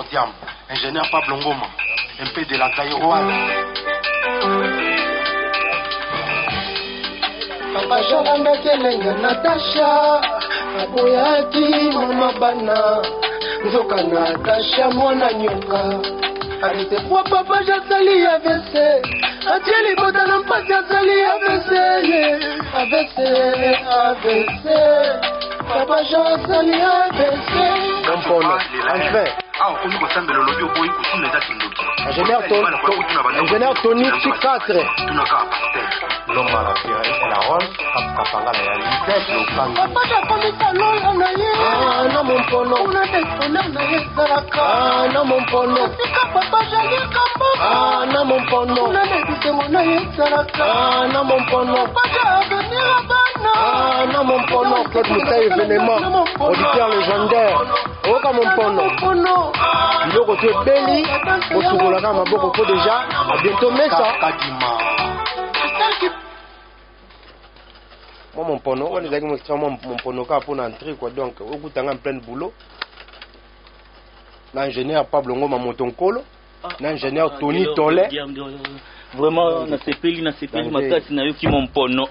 d'Ordiam, ingénieur Pablo Ngoma, MP de la Caïroane. Papa Jalanda Kelenga Natasha, Aboyaki Mama Bana, Nzoka Natasha Mwana Nyoka. Arrêtez moi papa Jatali AVC, Atieli Botana Mpati Jatali AVC, Papa Jatali AVC. Mon enfin. Ingénieur Tony T4. L'homme à la pierre et la rose, Kapanga la réalité, le plan. Papa Jacobi Salon, on a eu. Ah, non, mon pono. On a des tonnerres, on a eu Saraka. Ah, non, mon pono. Papa Jali Kamba. Ah, non, mon pono. On a des boutons, on a eu Saraka. Ah, non, mon pono. Papa Javenir Abana. Ah, non, mon pono. Claude Moussa événement. Auditeur légendaire. Oh, comme mon pono. Le côté Belly. Au Sougoulaka, ma beaucoup déjà. À bientôt, Messa. Moi mon pono, on est extrêmement mon pono pour entrer quoi donc au bout en plein boulot. L'ingénieur Pablo Ngoma Motonkolo, l'ingénieur Tony Tolé. Vraiment na sepeli makasi na yo ki mon pono.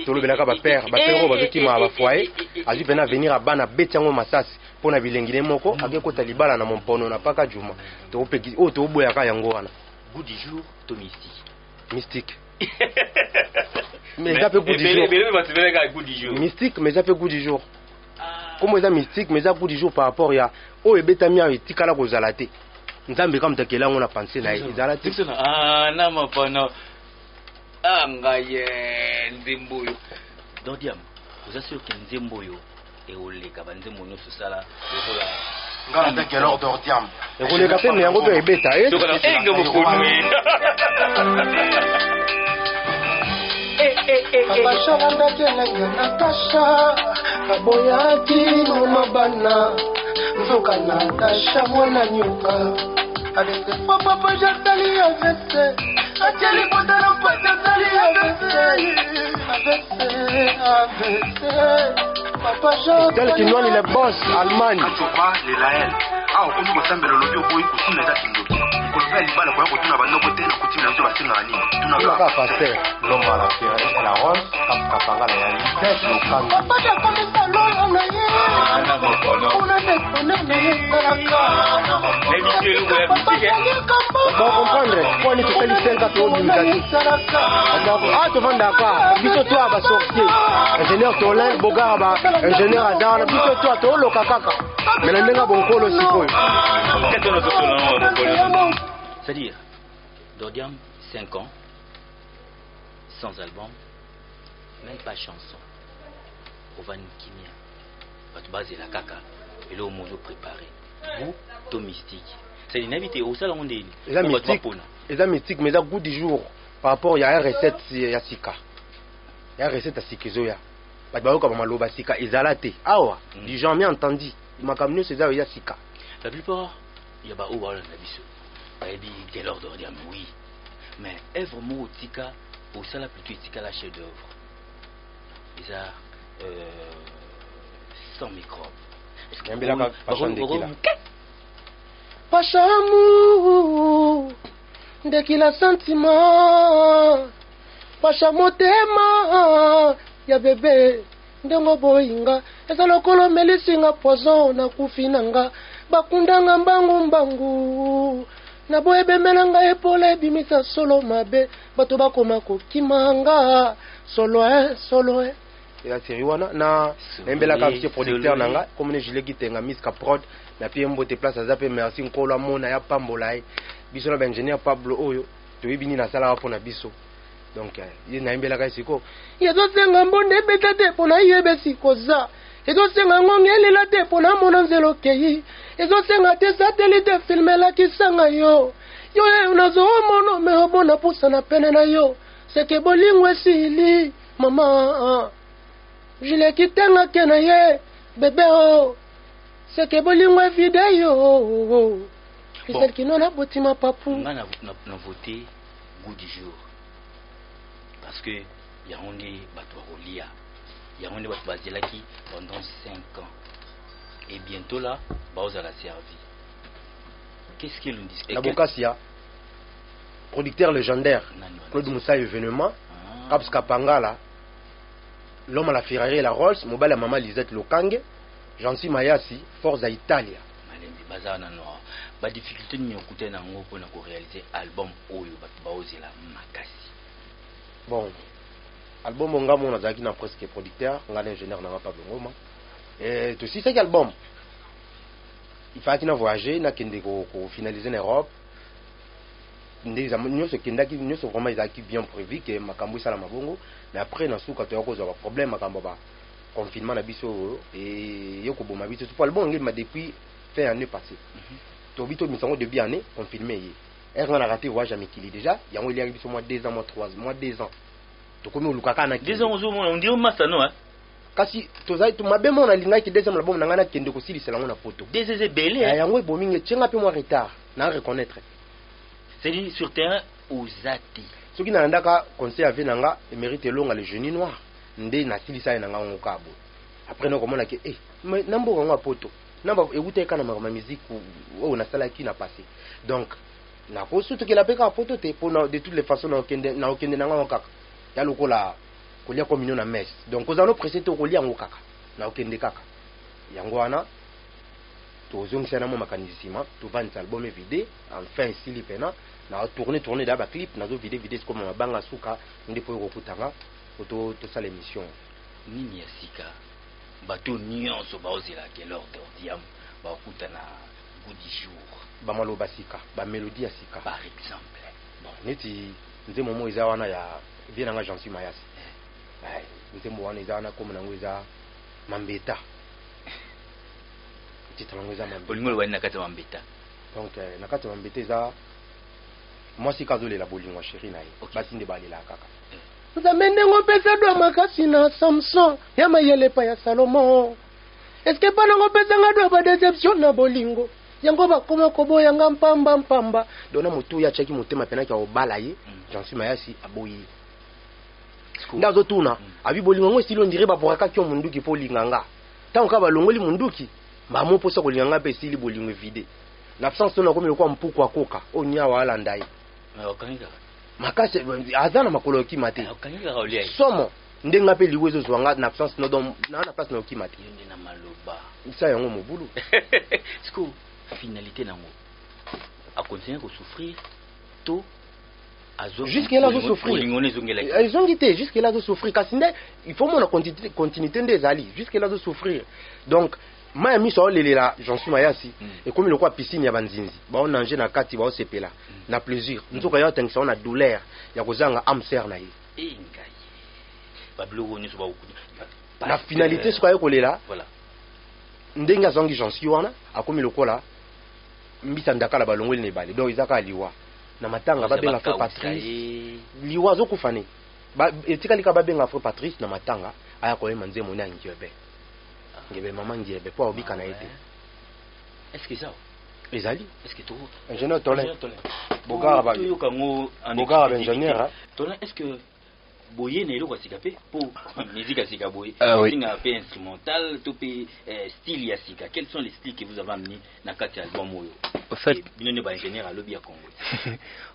Tolo belaka ba père ba ki ma ba foyer, azu bena venir à bana betango masasi pona bilengine moko akekota libala na mon pono na paka juma. To peki o to boya ka yango wana. Goût du jour, to mystique. Mais ça fait goût du jour. Mystique, mais ça fait goût du jour. Comment ça mystique, mais ça goût du jour par rapport à oh et betami a tikala ko zalate. Nzambe comme takela on a pensé na zalate. Ah na ma pono. Ah ngaye nzimboyo. Dodiam, vous assure que nzimboyo et ole ka banzembo nyo sala lokola ngala ndeke l'or d'Ordiam. Et ole ka pe me yango pe beta eh. Papa Jalanda Kelenga Natasha, Aboyaki Mama Bana, Nzoka Natasha Mwana Nyoka. Arrêtez moi papa Jatali AVC, Atieli Botana Mpati Jatali AVC, Papa Jatali. Tel qui noie les boss Allemagne. Achopa les Laël. Ah, on peut s'embêter le lobby au bout de la Kindoki. L'homme à la pierre et la rose, Kapanga la réalité, le plan. Papa Jacobi Salon, on a eu. On a des tonnerres, on a eu Saraka. Bon comprendre, pourquoi nous faisons les 5 à toi ah, tu vas d'accord. Biso toi va sortir. Ingénieur Tolin, Bogaraba, ingénieur Adar, biso toi, tu le kakaka. Mais le nègre bon colo si quoi. C'est-à-dire, Dordiam, 5 ans, sans album, même pas chanson. Ovan Kimia, votre base est la caca, et là, on m'a préparé. Vous, to mystique. C'est une invité au salon de l'île. Et ça mystique, mais ça goût du jour. Par rapport, il y a une recette à Sika. Il y a une recette à Sikizoya. Parce que comme Maloba Sika, ils allaient. Ah ouais, du gens bien entendu. Il m'a camion, c'est ça, il y a Sika. La plupart, il y a pas où voilà la biso. Il dit quel ordre de oui. Mais œuvre mot tika pour ça la plutôt tika la chef d'œuvre. Ils a sans microbe. Est-ce que Pachamu Ndekila sentiment Pacha motema ya bebe Ndengo boinga Eza lokolo melisinga poison na kufinanga Bakundanga mbangu Na boebe melanga epole bimisa solo mabe Bato bakoma kokimanga Solo Et la série wana na mbela ka petit producteur nanga comme ne gilet gitenga miska prod na pie mbote place azape merci nkolo mona ya pambola biso na ingénieur Pablo oyo to yibini na sala hapo na biso donc ye na mbela ka siko yezo senga mbonde betate pona yebe sikoza yezo senga ngongelela te pona mona nzelo kei yezo senga te satellite filmela kisanga yo unazo mono me obona pusa na pene na yo seke bolingwe sili mama je l'ai quitté na kenaye bébé oh c'est que bolingwe vidéo c'est celle qui n'en a pas ma papou on a voté goût du jour parce que il y a on des bateaux lia il y a on des bateaux qui pendant 5 ans Et bientôt là, Baoza l'a servi. Qu'est-ce qu'il nous dit? Nabokassia, producteur légendaire, Claude Moussa événement, Caps Kapangala, l'homme à la Ferrari et la Rolls, Mobile à Maman Lisette Lokange, Jansi Mayasi, Forza Italia. Malembi Bazana Noir. Ba difficulté ni okuté na ngo pour réaliser album Oyo Baozela Makasi. Bon, album on a zaki na presque producteur, on a l'ingénieur na pas Ngoma. Et tout cet album, il fallait qu'il a voyagé, na kende ko finaliser en Europe. Nous sommes vraiment bien prévu que makambo sala mabongo, mais après na souka to cause problème makambo ba confinement na biso et yoko boma biso tout album ngeli ma depuis fin année passée. To bito misango début année confiné yi. On a raté voyage à Mikili déjà, il y a eu il biso mois 2 ans, mois 3 mois 2 ans. To komi lukaka na 2 ans on dit au masano hein. Kasi tozali to mabe mona linga ki deuxième album na ngana kende ko silisa lango na poto. Des belé. Yango bominge tchenga pe mo retard na reconnaître. C'est sur terrain aux athées. Ce qui n'a pas conseil avec Nanga, il mérite long à le genou noir. Ndé na silisa Nanga en cabo. Après nous comment on a que mais n'ambo on a poto. N'amba écouter quand ma musique ou on a celle qui n'a passé. Donc na ko surtout que la peka poto te pour de toutes les façons na okende Nanga en kaka. Ya lokola kolia communion na messe. Donc aux allons presser to kolia en kaka. Na okende kaka. Yango wana tozongisa na mo makanisima to vendre album vidé enfin sili pena na tourner d'aba clip na zo vidé comme mabanga suka ndipo yokutanga to sala émission nini ya sika bato nyonso baozela ke lors d'ordiam bakuta na goût du jour ba maloba sika ba mélodie ya sika par exemple bon neti nze momo eza wana ya bien nga Jansi Mayasi nze mo wana eza wana comme nango eza mambeta bolingo wani nakati mambeta donc nakati mambeta eza moi si kazole la bolingo chéri na ye basi nde balela kaka nzambe ndengo pesa do makasi na Samson ya mayele pa ya Salomo est-ce que pas nango pesa nga do ba déception na bolingo yango bakoma koboya nga mpamba dona mutu ya cheki mutema pena kya obala ye Jansi Mayasi aboyi ndazo tuna abi bolingo ngo stilo ndire ba boraka kyo munduki po linganga tant ka balongoli munduki mamo posa ko linganga pe sili bolingo vide na absence na komi ko mpuku akoka onya wala ndai okanika makase azana makolo kimate okanika kaulia somo ndenga pe liwezo zwanga na absence no don na place na kimate yende na maloba ça yango mobulu siko finalité nango a continuer ko souffrir to jusqu'à là, je souffrir. Ils ont quitté jusqu'à là, je souffrir. Il faut mon continuité des alliés. Jusqu'à là, je souffrir. Donc, moi, mis sur les là, j'en suis Mayasi. Et comme le quoi piscine, il y a Banzinzi. Bah, on a na kati, bah, on s'est là. Na plaisir. Nous sommes quand même on a douleur. Il y a cause d'un âme serre na yi. La finalité, c'est quoi que là? Voilà. Ndenga zangi j'en suis wana. A comme le quoi là? Mbisandaka la balongo ne bale. Donc, ils a qu'à liwa. Na matanga babenga fo Patrice liwa zo kufane ba etika lika babenga fo Patrice na matanga aya ko emanze mona ngebe ngebe mama ngebe po obika na ete est-ce que ça ezali est-ce que tout ingénieur Tolin bogara ba ingénieur Tolin est-ce que boye na eloko sika pe pour musique ya sika boye singa pe instrumental to pe style ya sika quels sont les styles que vous avez amenés na kati album oyo en fait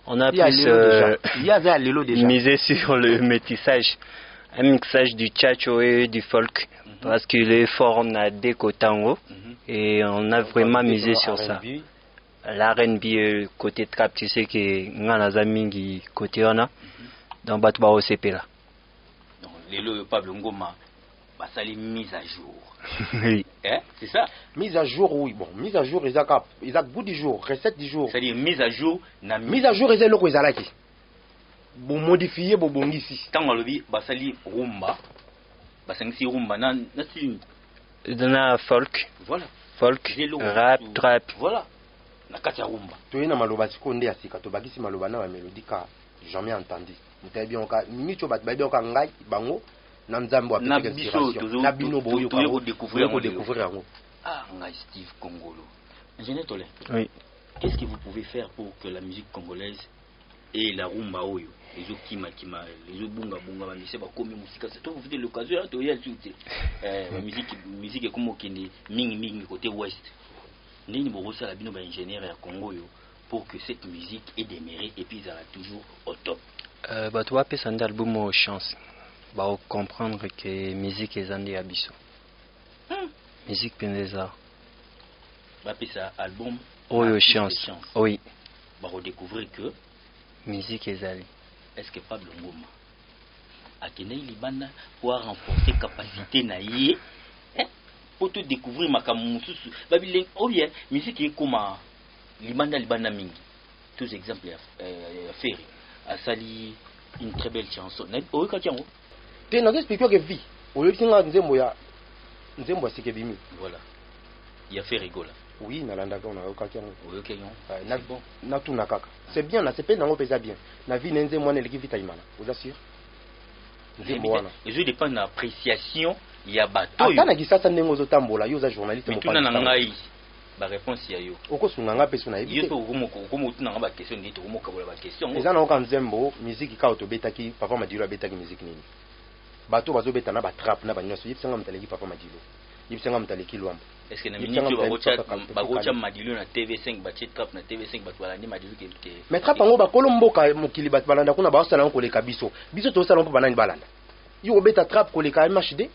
on a plus misé sur le métissage, un mixage du tchatcho et du folk parce qu'il est fort en déco tango et on a vraiment misé sur ça. L'R&B côté trap, tu sais que ngana zamingi côté ona dans batu ba OCP là. Donc les Pablo Ngoma ça les mise à jour. Oui. C'est ça? Mise à jour, oui. Bon, mise à jour, ils ont goût du jour, recette du jour. C'est-à-dire mise à jour, mise à jour, ils ont le quoi bon modifier, bon bon ici. Quand on le dit, ça li rumba, c'est rumba, na folk. Voilà. Folk, rap, trap. Voilà. Na katia rumba. Tu es na maloba sikonde ya sika, to bagisi maloba na mélodie ka jamais entendu. Mutai bien ka ni cho bat babe ka ngai bango. Nanzambo a inspiration. Na bino boyo ko découvrir yango. Ah, ngai Steve Congolo. Ingénieur Tolin. Oui. Qu'est-ce que vous pouvez faire pour que la musique congolaise et la rumba oyo les autres qui les autres bunga mais c'est pas comme musique c'est toi vous faites l'occasion là tu y a tout la musique est comme au Kenya ming côté ouest nini bossa la bino ba ingénieur ya Congo yo pour que cette musique ait des mérites et puis ça va toujours au top bah toi pe sanda album au chance bah comprendre que musique est zandi abiso musique pendeza bah pe ça album oh chance oui bah redécouvrir que musique ezali est-ce que Pablo Ngoma a tenu libanda pour renforcer capacité na yé pour te découvrir makamusu babile oh bien musique est comme libanda mingi tous exemples faire a sali une très belle chanson oh ka tiango te na expliquer que vie au lieu singa nzembo ya sike bimi voilà il a fait rigola oui nalanda ka na ka tiango oh ka yon na bon na tout na kaka c'est bien na c'est pas nango pesa bien na vie nenze mwana leki vita imana vous assure nzembo wana je dépend de l'appréciation ya bato ata na kisasa ndengo zo tambola yo za journaliste mo pa na ngai ba réponse ya yo okosunga nga peso na yebi yo to komo tuna ba question ndi to komo kabola ba question eza na okanzembo musique ka otobetaki papa madilo abetaki musique nini bato bazobeta na ba trap na ba nyoso yipsanga mtaleki papa madilo yipsanga mtaleki lwamba est-ce que na minute ba gocha madilo na TV5 ba trap na TV5 ba twala ni madilo ke mais trap ngo ba kolomboka mokili bat balanda kuna ba osala ngo leka biso to sala ngo banani balanda yo obeta trap ko leka MHD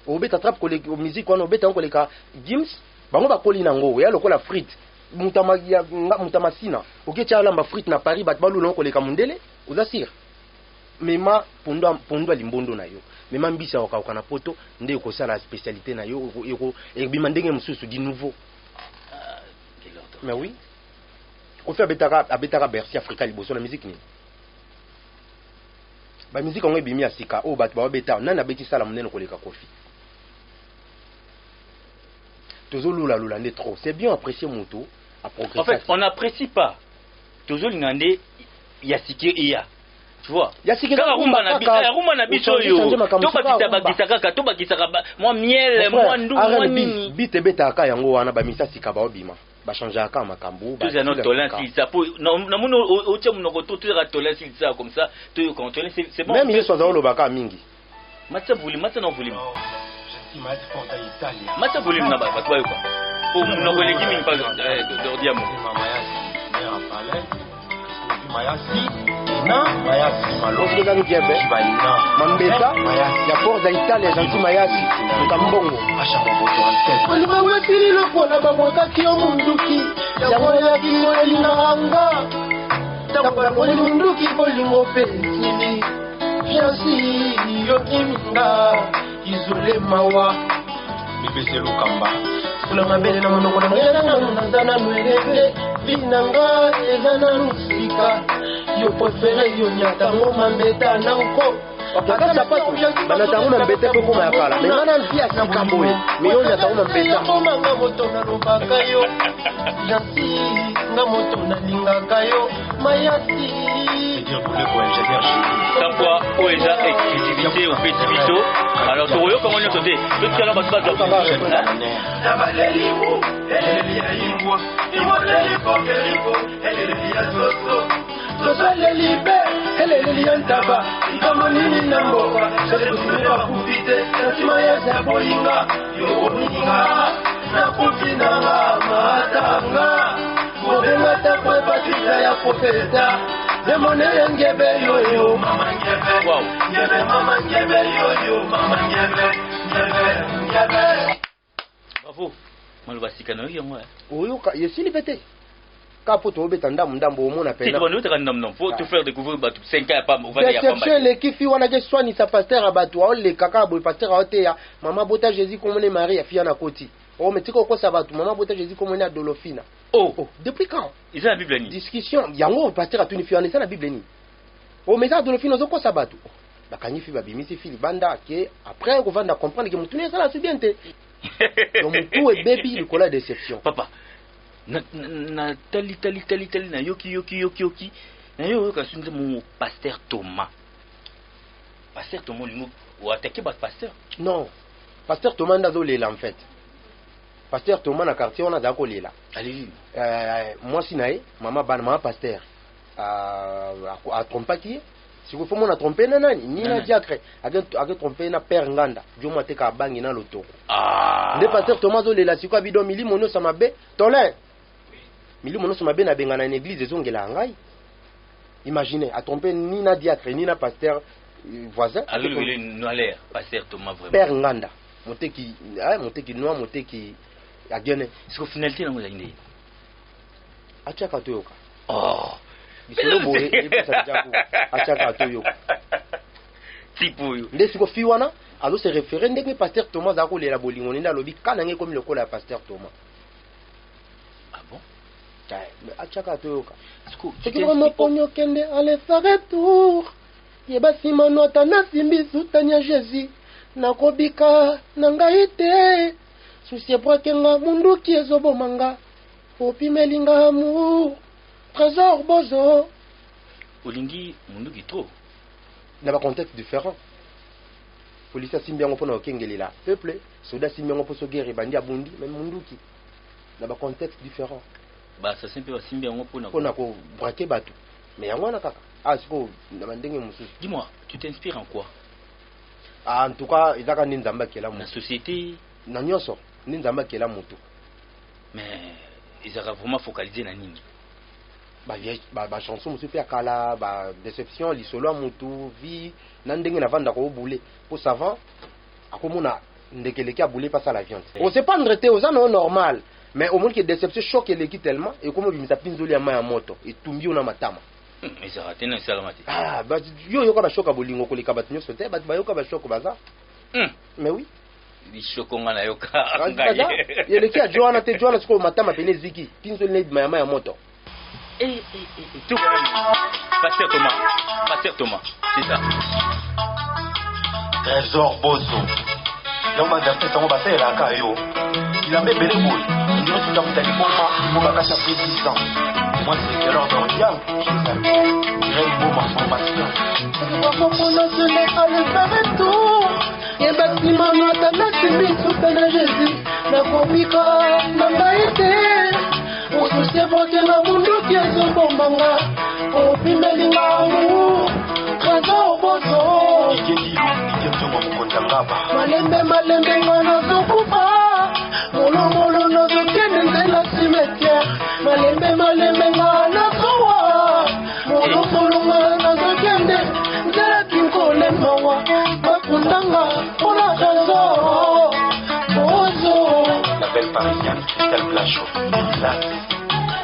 obeta trap ko leka musique wana obeta ngo leka Gims bango bakoli nango ya lokola frite mutamasina okecha lamba frite na Paris bat balu lonko leka mundele uzasir mema pondo limbondo na yo mema mbisa oka na poto nde ko sala spécialité na yo e bima ndenge mususu di nouveau mais oui ko fait abetaka Bercy Africa liboso na musique ni ba musique ngo ebimi ya sika o bat ba beta nana beti sala munene ko leka Kofi toujours lula n'est trop c'est bien apprécier moto à progresser en fait on n'apprécie pas toujours l'ingandé yasike iya tu vois yasike kaka rumba na biso yo to bakisaka moi miel moi ndu moi nini bite beta ka yango wana ba misa sika ba obima ba changer aka makambu ba tous notre tolérance ça pour na muno o tche muno ko tout la tolérance ça comme ça to contrôler c'est bon même yeso za olobaka mingi matsa na volume Mata volume na ba toi quoi. Pour nous ko leki min pas d'ordiamo. Mayasi na mayasi malo. Parce que dans Kiebe, Mambeta, ya forza Italia zanti mayasi, ngambongo. Acha moboto en tête. Oli mawetiri lokola babota kio munduki. Ya moya kingo linanga. Tabula koli munduki bolingo pensini. Fiansi yo kiminga. Isolé mawa Bibese Lukamba Sula mabele na monoko na ngela na zana nwelebe Vinanga ezana lusika Yo prefere yo nyata ngoma mbeta na nko Wakaka sapato banata ngoma mbeta po koma ya kala mais ngana ndia sikamboe mais yo nyata ngoma mbeta ngoma nga moto na lobaka yo Jansi nga moto na lingaka yo Mayasi c'est-à-dire pour le ingénieur chéri sans quoi oeza exclusivité au petit biso alors to yo comment on sauter tout ça là ba pas na baleliwo eleli ya ingwa imoleli pokeriko eleli ya soso sosaleli be eleli ya ntaba kama nini na mboka sosaleli bakupite nasima ya boyinga yokominga na kufinanga matanga mobenga takwe patisa ya profeta demone ngebe yoyo mama ngebe wow ngebe mama ngebe yoyo mama ngebe bravo malo basikana yo yango oyo yesili pete kapoto obeta ndambo omona pena tu vas nous non faut te faire découvrir batu 5 ans pas on va dire pas les qui fi wana ke swani sa pasteur abatu o le kaka bo pasteur ote ya mama bota Jésus comme ne Marie fi na koti o metiko ko sa batu mama bota Jésus comme na Dolofina oh depuis quand ils ont la Bible ni discussion yango pasteur atuni fi na Bible ni o mesa Dolofina zo ko sa batu bakanyi fi babimisi fi banda ke après on va comprendre que mutuni ça la subiente donc tout est baby le cola déception papa na tali na yoki na yo ka sunze mon pasteur Thomas lingo ou attaquer ba pasteur non pasteur Thomas ndazo lela en fait pasteur Thomas na quartier on a dako lela allez moi sinae mama pasteur a trompaki Si vous faites mon trompé nanani ni na diacre avec trompé na père nganda jo mo teka bangi na loto nde pasteur Thomas zo lela siko abido mili mono samabe tolin mili mono samabe na benga na église ezongela ngai imaginez a trompé ni na diacre ni na pasteur voisin alors il est noir pasteur Thomas vraiment père nganda moteki noir moteki agene siko finalité na ngolani achaka toyoka bisolo boye epesa jabu achaka toyoka tipuyo nde siko fi wana azo se référer ndenge pasteur Thomas za kolela bolingo nenda lobi kana nge comme le kola pasteur Thomas. Ah bon? Achaka toyoka c'est que vraiment ponyo kende allez faire retour yeba simano tana simbisu tanya Jésus nakobika nangaite souci brokenga mundu ki ezobomanga opimelinga amour trésor bozo olingi mundu ki trop na ba contexte différent police simbiango pona okengelela peuple soda simbiango poso guerre bandi abundi même mundu ki na ba contexte différent ba ça simple ba simbiango pona ko braquer bateau mais yango na kaka siko na bandenge mususu. Dis-moi, tu t'inspires en quoi? En tout cas, il y a une zamba qui est là. La société. Non, non, ça. Une zamba qui est là, moto. Mais ils ont vraiment focalisé na nini? Bah chanson monsieur Pierre Kala, bah déception, li solo moto, vie, nandenge na vanda ko boulé. Pour savoir, à comment on a ndekeleki a boulé pas ça la viande. On sait pas ndrete aux non normal, mais au moins que déception choque l'équipe tellement et comment il m'tapinzoli ya ma moto et tumbi on a matama. Mais ça raté na salamati. Ah, bah yo yoka ba choka bolingo ko leka batunyo sote, bah yoka ba choka baza. Mais oui. Di chokonga na yoka. Il est qui a Joana te Joana siko matama pene ziki. Pinzo ne ma ya moto. Tout Pasteur Thomas, c'est ça. Trésor Bozo. Donc ma dame ça on va faire la caillou. Il a même belé boule. Il nous tout à il faut pas cacher 10 ans. Moi c'est l'ordre d'ordiam. J'aime beaucoup ma formation. Et bâtiment nota na sibi soupe na Jésus na komika na maite ususie boke na mundu kiezo bombanga opimelinga amour trésor bozo malembe ngana zokufa molomolo nozokende nzela cimetière malembe ngana zowa molomolo ngana zokende nzela kinkole mawa bakundanga mpona trésor bozo la belle parisienne Christelle Blachot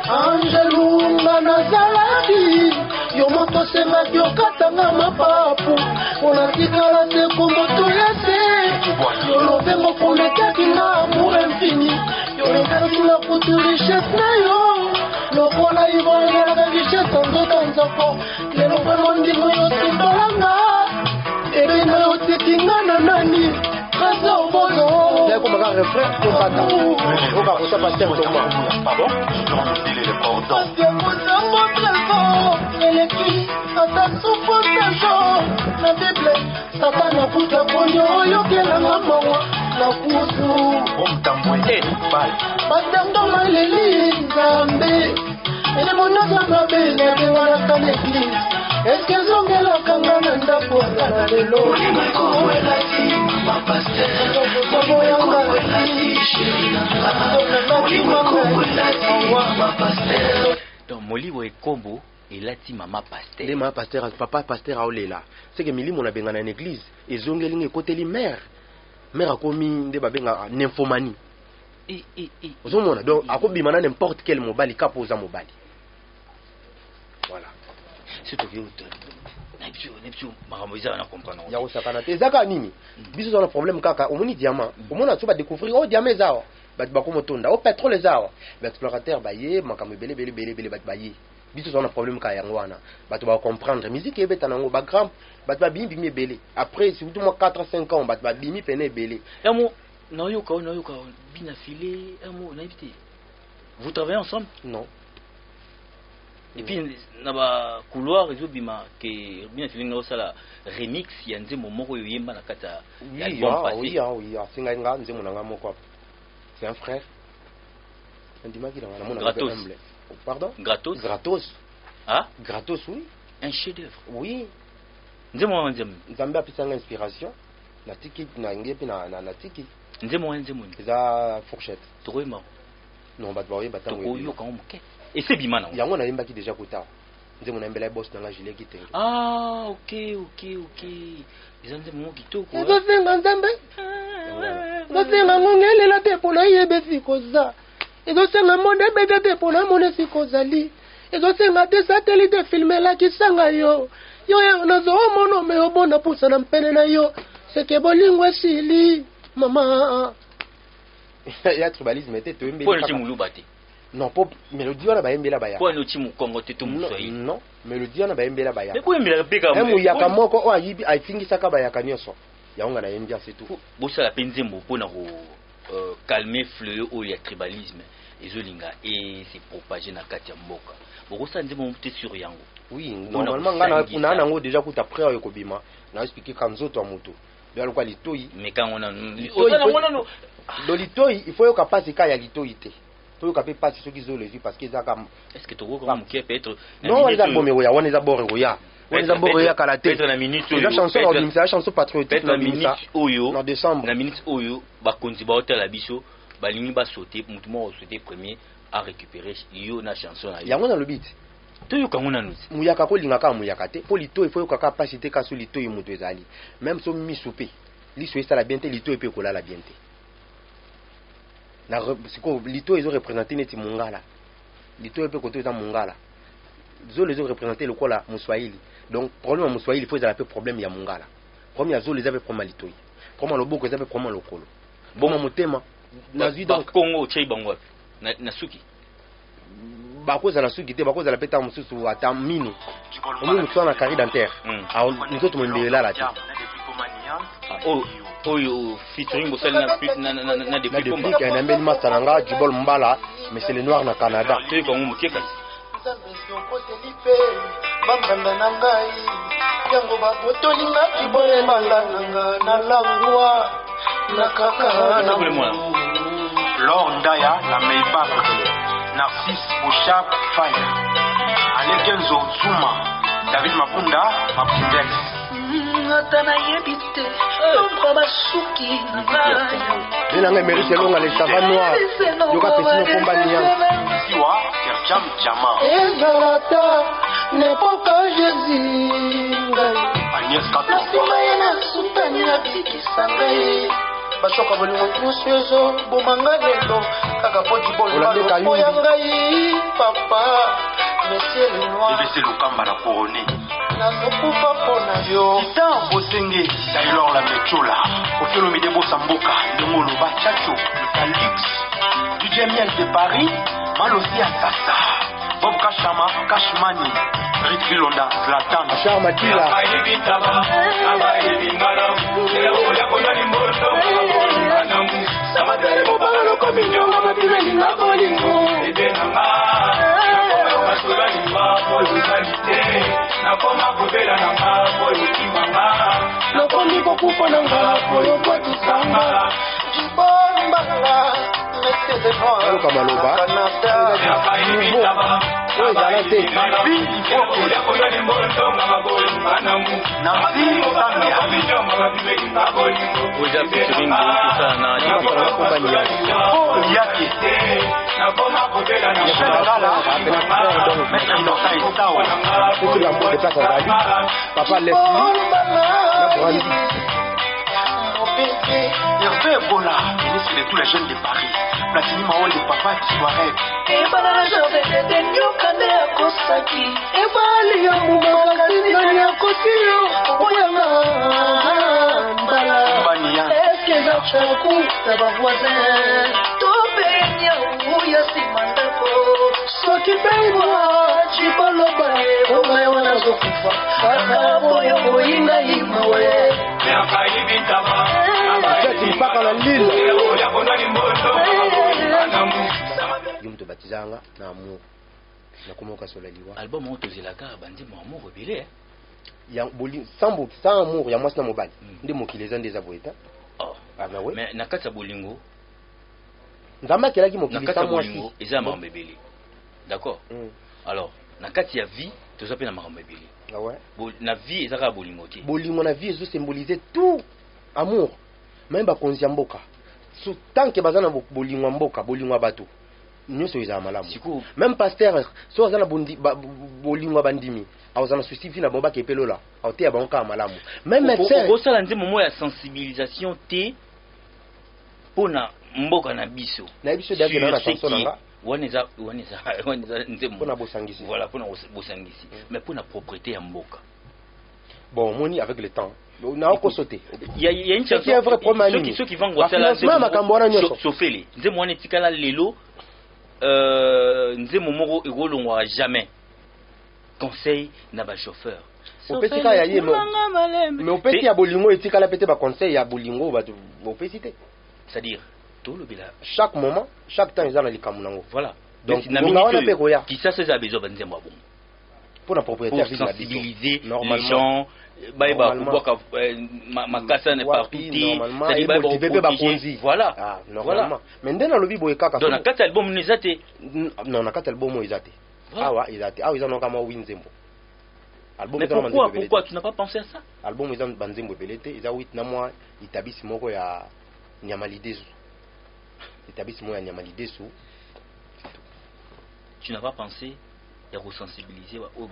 angelunga nazalaki yo moto semaki okatanga mapapu mpona tikala te komboto ya te yo lobengo komekaki na amour infini yo lobaki na kutu richesse na yo lokola ivoyelaka richesse nzoka nzoko lelo vraimen ndimo yo simbolanga ebena yo tikinga na nani trésor bozo comme un refrain pour Bata. On va pour ça passer pour moi. Pardon? Je le cordon. Ata souffrance jour na Bible Satana kuta ponyo yokela mawa na kusu omtambwe bal batando maleli nzambe ele monaza mabele ngana kana église est-ce que zongela kanga na ndako na lelo ko elati ma pasteur ko elati ma pasteur donc Molibo et Kombo et lati mama pasteur. Les mama pasteur, papa pasteur a olé là. C'est que Mili mon a benga na église et zongelinge côté li mère. Mère a commis de babenga nymphomanie. Ozomona donc a kobi mana n'importe quel mobali kapoza mobali. Voilà. C'est tout vieux. Neptune maramoiza na comprendre. Ya osakana te zaka nini? Biso za na problème kaka omoni diamant. Omona tu ba découvrir oh diamant zawa. Bat ba komotonda au pétrole zawa. Ba explorateur ba ye makambe belé bat ba ye. Biso on a problème ka yango wana bato ba comprendre musique ebeta nango ba grand bato ba bimi belé après surtout moi 4 à 5 ans bato ba bimi pene belé amo na yoka bina filé amo na évité vous travaillez ensemble non et puis na ba couloir ezo bima que bina filé na sala remix ya nzembo moko yo yemba na kata album passé oui singa nga nzembo nanga moko c'est un frère ndimaki na mona gratos. Pardon? Gratos. Gratos. Ah? Gratos, oui. Un chef-d'œuvre. Oui. nzemo nzemo nzambe apesanga inspiration na tiki na nge pe na tiki nzemo eza fourchette tokoyemba non bato baoyeba ntango tokoyoka ngo moke ese bima nango yango nayembaki déjà kotala nzemo nayembela boss nanga Jules Kitenge. Ok eza nzemo kitoko ezosenga nzambe ezosenga ngongelela te mpo nayebe sikoza ezosenga monde ebete te mpo namone sikozali ezosenga te satelite filme elakisanga yo nazomona me obona pusa na mpene na yo seke bolingo esili mama ya tribalisme te toyembeli po muluba te non po mélodie wana bayembela baya po no chimu kongo te to musoi non mélodie wana bayembela baya mais po yembela peka mu yaka moko o ayibi atingisaka bayaka nyonso yango na yembia c'est tout bosala penzembo po na ko calmer fleuve o ya tribalisme ezolinga et c'est propagé na kati ya mboka bokosa nzembo te sur yango. Oui, normalement ngana nango déjà kuta près ya kobima na expliquer kanzoto ya mutu bien quoi litoi mais quand on a do litoi il faut yoka passe ka ya litoi te faut yoka pe passe ceux qui zo le vie parce que ça comme est-ce que to ko comme qui peut être non on za bomero ya on za borero ya on za borero ya kala te peut-être na minute la chanson c'est la chanson patriotique na minute oyo en décembre na minute oyo ba konzi ba hotel la biso ba lingi ba sauter mutu mo sauter premier à récupérer yo na chanson na yango na le beat toyoka ngona nuti muyaka kolingaka muyaka te po lito il faut yoka capacité ka so lito yimuto ezali même so misoupe liso esala bien te lito epe kolala bien te na siko lito ezo représenter neti mungala lito epe koto eza mungala zo les ont représenté le kola muswahili donc problème muswahili il faut ezala pe problème ya mungala problème ya zo les avait problème lito problème loboko ezave problème lokolo bon motema nazwi donc Congo chei bango na suki bakozala suki te bakozala peta mosusu ata mino omi mosusu wana carré dentaire nzoto mombela la te oyo featuring bosali na depuis na mbeli masa nanga Jibol Mbala mais c'est le noir na Canada toyeka ngo moke kasi bambanda na ngai yango babotolinga Jibol Mbala nanga na langwa na kaka na Laure Ndaya na Maybach Narcisse Bouchard Fire Alekenzo Zuma David Mapunda Mapindex Natana yebite Nomba basuki Nanga mérite longa les savants noirs Yoka pesino komba niyan Siwa Kerjam Jama Ezalata Nepoka Jésus Agnès Kato Nasima yena sutani ya bikisa ngai Bashoka bolingo kusu ezo bomanga lelo kaka poti bolo ya ngai papa monsieur le noir ebese lukamba na corone nazokufa pona yo titan botenge Taylor la mechola ofelo midebo samboka ndongo loba chacho le calix du Miel de Paris Malosi Atassa Bob Kashama Kashmani Rick Vilonda Zlatan Charma Tila nakomi kokufa na nga koyo kwatisanga jibombala ayoka maloba oyo ezala te oja featuring kosala na kompani Yaki soki lambo de place azali papa Leslie na Brandi Hervé Ebola, ministre de tous les jeunes de Paris. Platini Maon de Papa Tissoirek. ebala jovete nyokande akosaki ebali ya mumakasi yakosiyo oyanga mbala eske eza chaku na bavoisin tobenya uya nsima ndako soki bengwa cibaloba ongai wana azokufa aka boyo boyinga imawe chati mpaka na lile yumto batizanga na amour nakomoka solaliwa album oyo tozelaka banzembo amour ebele ya boli sans amour ya mwasi na mobali nde mokili eza nde eza boye ta mais na kati ya bolingo nzambe akelaki na mokili kati ya sans bolingo mwasi eza makambo ebele d'accord alors na kati ya vie toza mpe na makambo ebele Ah ouais. La vie est à bolingo. Bolingo na vie est symboliser tout amour. Même ba konzi mboka. Tant que bazana bolingo mboka, bolingo bato. Nyoso eza malamu. Même pasteur so azana bolingo bandimi. Azana susifi na bomba kepelola. Aote ya banka malamu. Même médecin. Ko sala nze moment ya sensibilisation te pona mboka na biso. Na biso dage na chanson nanga. Waneza nze pona bosangisi. Voilà, pona bosangisi. Mais pona propriété ya mboka. Bon, moni avec le temps. On a encore sauté. Il y a une chanson. Ceux qui vont goûter la Sofeli. Nze mwana tikala lelo nze momoro egolongwa jamais. Conseil na ba chauffeur. Opesi ka yaye mais opesi ya bolingo etikala pete ba conseil ya bolingo ba opesi te. C'est-à-dire tout le bila chaque moment, chaque temps ils ont les kamunango. Voilà. Donc on qui ça c'est besoin de nze bon. Pour la propriétaire pour sensibiliser les gens. Makasa n'est partout. C'est-à-dire voilà. Ah, normalement. Mais dans le bibo ekaka. Dans la carte album nous zate. Non, na carte album ils zate. Ah ouais, ils zate. Ah ils ont comme Winzembo. Album mais pourquoi tu n'as pas pensé à ça? Album ils ont banzembo belete, ils ont 8 na mois itabisi moko ya Nyamalidesu. Itabisi moko ya Nyamalidesu. Tu n'as pas pensé à resensibiliser au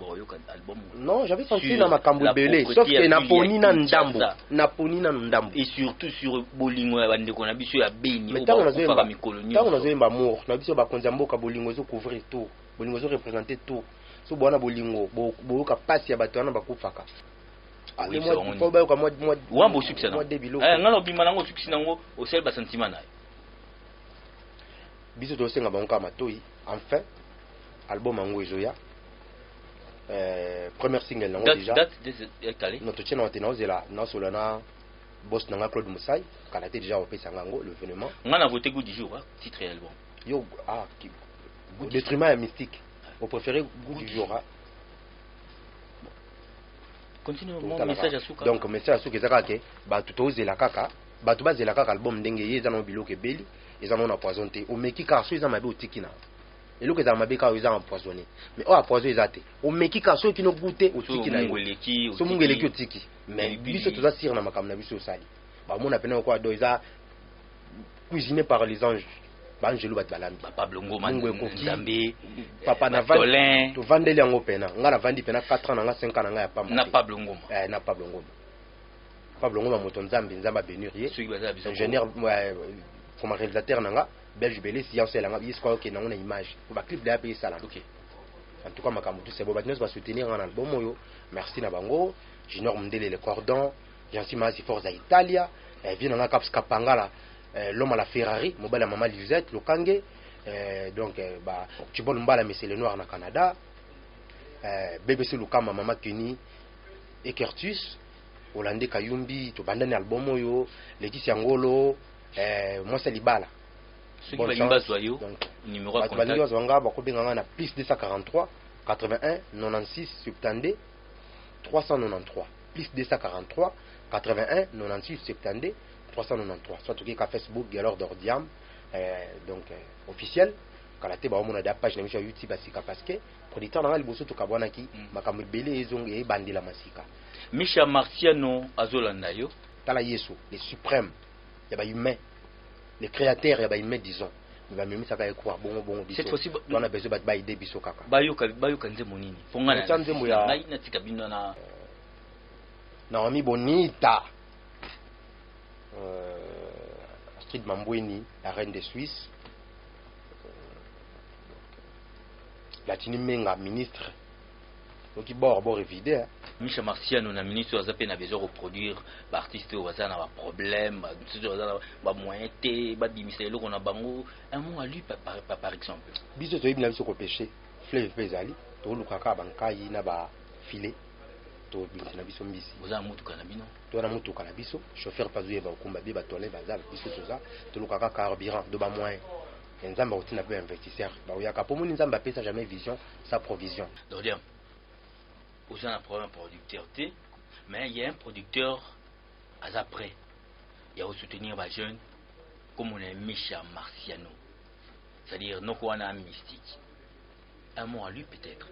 album? Non, j'avais senti dans ma cambouille, sauf que Naponi na ndambo. Naponi na ndambo. Et surtout sur Bolingo ya bande qu'on a biso ya Beni au ba mikolonie. Tant on a zoé ba amour, na biso ba konzambo ka Bolingo zo couvrir tout. Bolingo zo représenter tout. So bona Bolingo, bo ka passe ya bato na ba kufaka. Oui, il faut ba ka moi wambo succès na. Ngalo bima nango succès nango au sel ba sentiment na. Biso to senga ba onka matoi, enfin album Ango Ezoya. Premier single nango déjà. Date calé. Notre tient na tena ozela na solana boss nanga Claude Moussaï, kala te déjà opé sangango l'événement. Ngana voté goût du jour, titre et album. Yo détriment mystique. Vous préférez goût du jour. Continue mon message à Souka. Donc message à Souka ezaka ke ba tuto ozela kaka, ba to bazela kaka album ndenge yeza na biloko ebeli, eza na poisonné. O meki ka so eza mabe otikina. Et l'eau que ça m'a béca ils ont empoisonné. Mais on a empoisonné les athées. On met qui quand ceux qui n'ont goûté au tiki na yo. So mungeleki au tiki. Mais biso tout ça tire na makam na biso sali. Ba mon appelle quoi do ils a cuisiné par les anges. Ba angelo bat balambi. Papa Blongo Nzambe. Papa na vandi. To vandeli yango pena. Nga na vandi pena 4 ans nga 5 ans nga ya pamba. Na Pablo Ngoma. Na Pablo Ngoma. Pablo Ngoma moto Nzambe Nzamba bénurier. Ingénieur comme réalisateur nanga. Belge belé si on sait là il croit que dans une image pour ba clip de pays ça là. OK. En tout cas makamutu c'est bon nous va soutenir un album yo. Merci na bango. Junior Mundele les cordons, Jansi Mazi Forza Italia, vient dans Caps Kapangala, l'homme à la Ferrari, mobile maman Lisette, Lokange, donc bah Tibon Mbala mais c'est le noir na Canada. BBC Lukama Mama Keni Ekertus, Hollandais Kayumbi, to bandani album yo, Laetitia Ngolo, moi c'est Libala. Ceux qui va soyou numéro de contact plus 243 81 96 72 393 plus 243 81 96 72 393 soit tout cas Facebook alors d'Ordiam donc officiel kalaté ba omona da page na sur YouTube basika parce que producteur na liboso to kabwana ki makambo belé ezonge e bandila masika Misha Marciano azolanda yo tala Yesu les suprêmes ya ba humain les créateurs ya ba humain disons il va même ça va croire bon cette fois-ci on a besoin de aider biso kaka bayoka nze monini fonga na nzembo ya ngai na tika bino na Naomi Bonita Astrid Mambweni la reine de Suisse Latini Menga ministre donc il bord évidé Misha Marciano na ministre azape na besoin reproduire ba artiste au bazana ba problème ba moyen té ba bimisa eloko na bango un mot à lui par exemple biso to ibina biso ko péché fleuve pezali to lukaka bankai na ba filet to bimisa na biso mbisi boza mutuka na bino to na mutuka na biso chauffeur pazuye ba kumba bi ba tole bazala biso toza to lukaka carburant do ba moyen nzamba otina pe investisseur ba oyaka po moni nzamba pesa jamais vision sa provision Dorian vous avez un problème producteur T, mais il y a un producteur à après. Il y a aussi soutenir les jeunes comme on est Misha Marciano. C'est-à-dire, nous on a un mystique. Un mot à lui peut-être.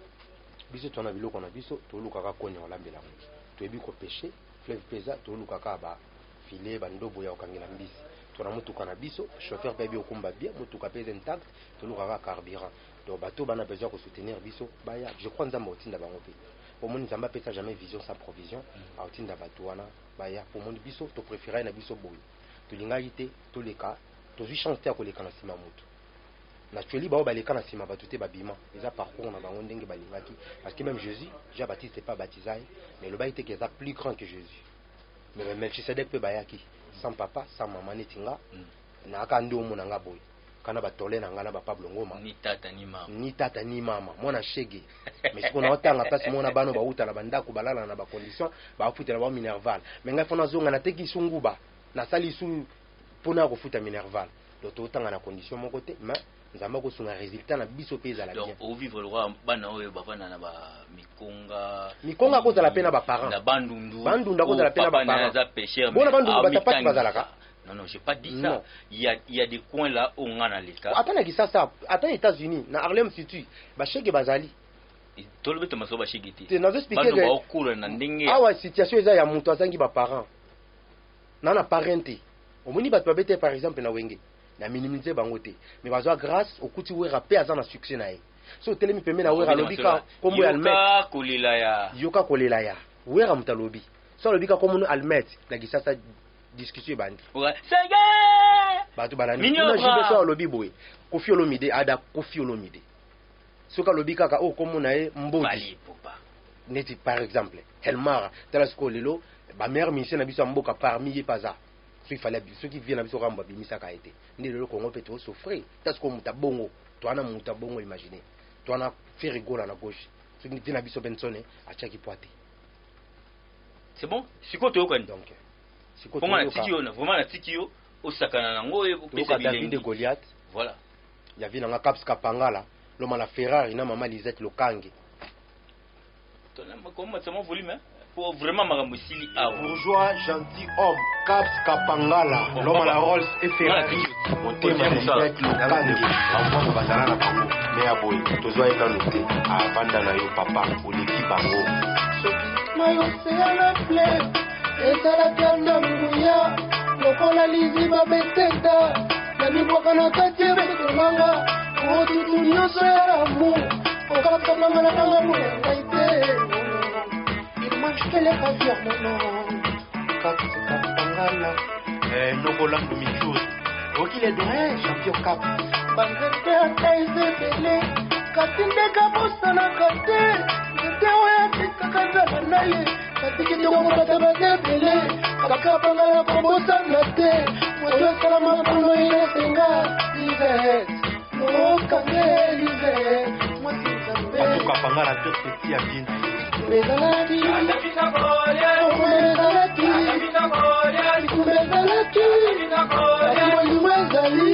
biso tona biloko na biso tolukaka konya olambela ngo toyebi ko pêcher fleuve pesa tolukaka ba filet bandobo ya okangela mbisi tona mutuka na biso chauffeur pe bi okumba bien mutuka pesa intact tolukaka carburant donc bateau bana besoin ko soutenir biso baya je crois nzamba otinda bango pe pour mon nzamba pesa jamais vision sans provision a otinda bateau wana baya pour mon biso to préférer na biso boy to linga yité to leka to zi chance ya ko leka na sima mutu naturellement bao baleka na sima bato te babima eza parcours na bango ndenge balingaki parce que même Jésus Jean-Baptiste n'est pas baptisé mais le baïté qui est plus grand que Jésus mais Melchisedec peut bayaki sans papa sans maman netinga na akandi omona nga boy kana batole na ngana ba Pablo Ngoma ni tata ni mama mwana shege mais siko na otanga place mona bano bauta na bandako balala na ba condition ba futa na ba minerval mais ngai fona zonga na teki sunguba na sali su pona ko futa minerval donc otanga na condition mon côté mais nzamba ko sunga résultat na biso peza la bien donc au vivre le roi bana oyo bafana na ba mikonga ko za la pena ba parents na bandundu ko za la pena ba parents za pêcheur bona bandundu batapati bazalaka. Non, j'ai pas dit ça. Il y a des coins là où on a les cas. Attends, attends, États-Unis, na Harlem City, bachege bazali. Tout le monde te bachege ti. Tu n'as expliqué que ah ouais, situation eza ya mutu azangi ba parents. Na parenté. Omoni ba babete par exemple na wenge. Na minimiser bango te. Mais bazwa grâce au kuti wera pe azana succès na ye. So telemi peme na wera lobika kombo almet. Yoka kolela ya. Wera mutalobi. So lobika kombo almet na gisasa discussion bandi ouais c'est gay bato balani na jibe so lobi boy Koffi Olomide ada Koffi Olomide soka lobi kaka o komo na e mbodi neti par exemple Helmar telasko lelo ba mère mission na biso mboka parmi ye paza so il fallait ceux qui viennent na biso ramba bimisa ka été ni lelo Congo peut to souffrir tasko mutabongo to ana mutabongo imaginer to ana faire rigola na gauche ceux qui viennent na biso bensone a chaki poate c'est bon siko to ko donc comment la tikio vraiment la tikio au sakana nango e pesa David de Goliath voilà il y avait na Caps Kapangala l'homme la Ferrari na maman Lisette Lokange comment c'est mon volume pour vraiment makambo sili bourgeois gentil homme Caps Kapangala l'homme la Rolls et Ferrari motema Lisette Lokange avant bazala na bango mais ya boy tozwa eka noté avanda na yo papa oleki bango mayo c'est la flemme ezalaki na nguya lokola liziba betenda na mibwaka na kati betolanga otutu nyonso ya lamu okakamanga na nanga ngai te il mange que les pavillons non kapangala nokolandu michus okile doye champion cap banzete ata ezebele kasi ndeka bosanaka te nzete oyo atekaka nzala na ye katiki tokokata bazebele kakapangala kobosana te moto esala makono inasenga livet okange livet mwasi nzambe tukapangala te peti ya bien ezalaki ezalaki molimo ezali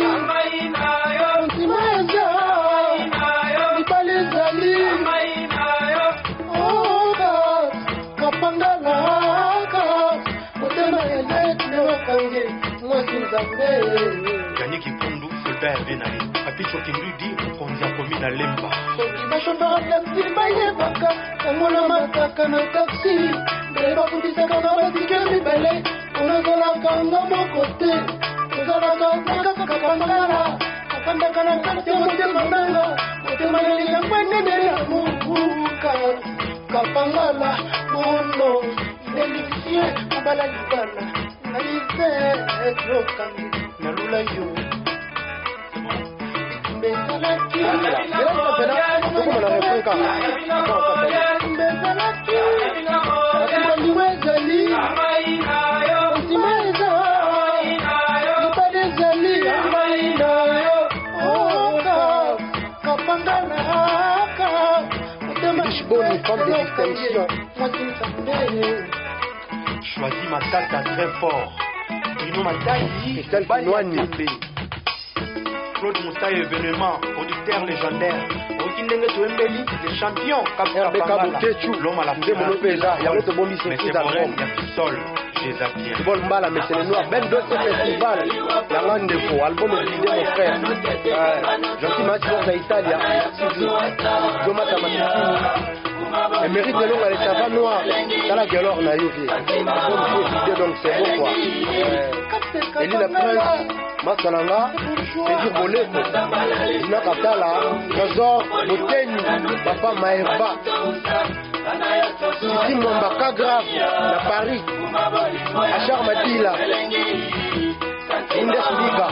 ntima eza libala ezali kapangalaka motema elete okange mwasi nzambe ganye kipundu soldat ya venali apicho kindudi mokonzi akomi na lemba soki bashofera taxi bayebaka yango na mataka na taxi mbele bakutisaka na batike mibale onazalaka nga moko te ozalaka kaka kapangala afandaka na kati ya motema nanga motema naliyango enene ya mobuka kapangala mono delicie mobala libala nalize etrokangi nalula yo mbezalaki mbezalaki atimaliwe ezali ntima eza libala ezali oka kapangalaka bonne forme de distinction. Choisis Matata très fort. Bruno Mataï, Claude Moussa événement, auditeur légendaire. Okindenge Touembeli, les champions. L'homme à la sol. Bol Mbala, mais c'est le noir. Ben d'autres festivals. La grande défaut. Album de mon frère. Gentil match pour l'Italie. Joma Tamasiki. mérite de longue, ça va noir. Dans la galore, na yo vie. Donc c'est bon quoi. Eli la prince, Masalanga, Teddy Boleko, Dina Katala, Trésor, Boteni, Papa Maherba, Titi Mwambaka grave, na Paris, Achar Matila, Indesliga,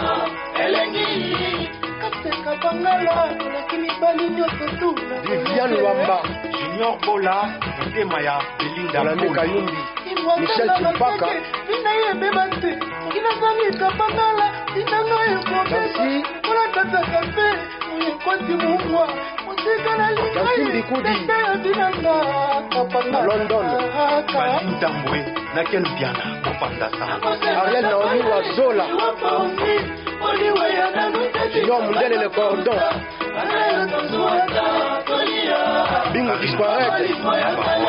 Viviane Wamba, Junior Bola, Maya, Belinda Olande Kayumbi, Michel Chimpaka, Jansim Bikoudi, London, Balim Tamboué, Nakel Biana, Kopandasa, Ariel Naomi Wazola, Junior Mundel et le cordon, Bingo disparaître,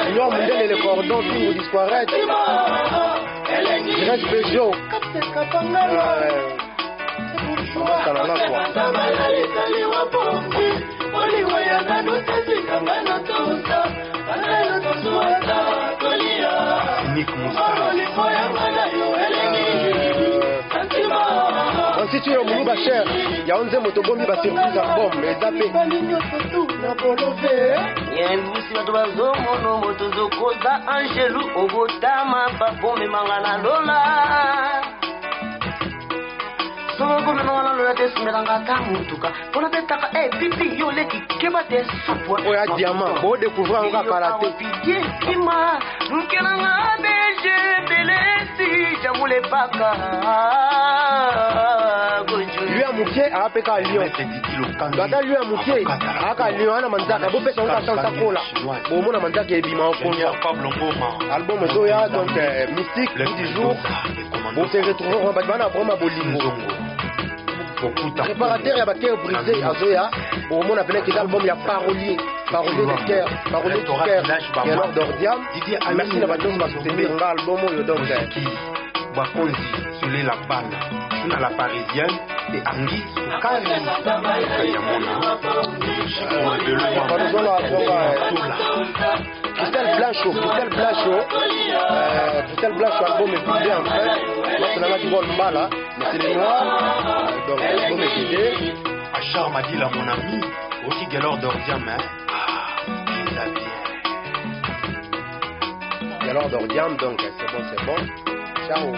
Junior Mundel et le cordon, Bingo disparaître, Grèce Peugeot, Nick Moussa, si tu es au Moulouba cher, il y a 11 motobombes qui va surprise en bombe, mais zappé. Yendusi watu bazomono motozo koza angelu obotama babome mangana lola Soko mangana lola desmeranga kamutuka pona tetaka pipi yo leki keba te supwa Oya diamant, bo découvrir un karaté. Pidie kima nkelanga beje belesi jamule paka Lui a mouké à APK Lyon. Dada lui a mouké à Lyon, à Manzaka. Vous faites un chance à Kola. Bon, mon Manzaka est bimant au fond. Album Zoya, donc mystique, du jour. Vous se retrouvez en Batman à Broma Bolingo. Préparateur, il y a Baké brisé à Zoya. Bon, mon appelé que l'album, il y a parolier. Parolier du cœur. Parolier du cœur. Qui est l'ordre d'Ordiam. Merci d'avoir donné ma soutenir l'album. Donc, Bakonzi, Soleil la Banne, Suna la Parisienne et Anguille Soukari. Christelle Blanchot, album est vidé en fait. Moi c'est la qui vole Mbala, mais c'est les noirs, donc l'album est vidé. Achar m'a dit là mon ami, aussi Galore d'Ordiam, Galore d'Ordiam, donc c'est bon. Ciao.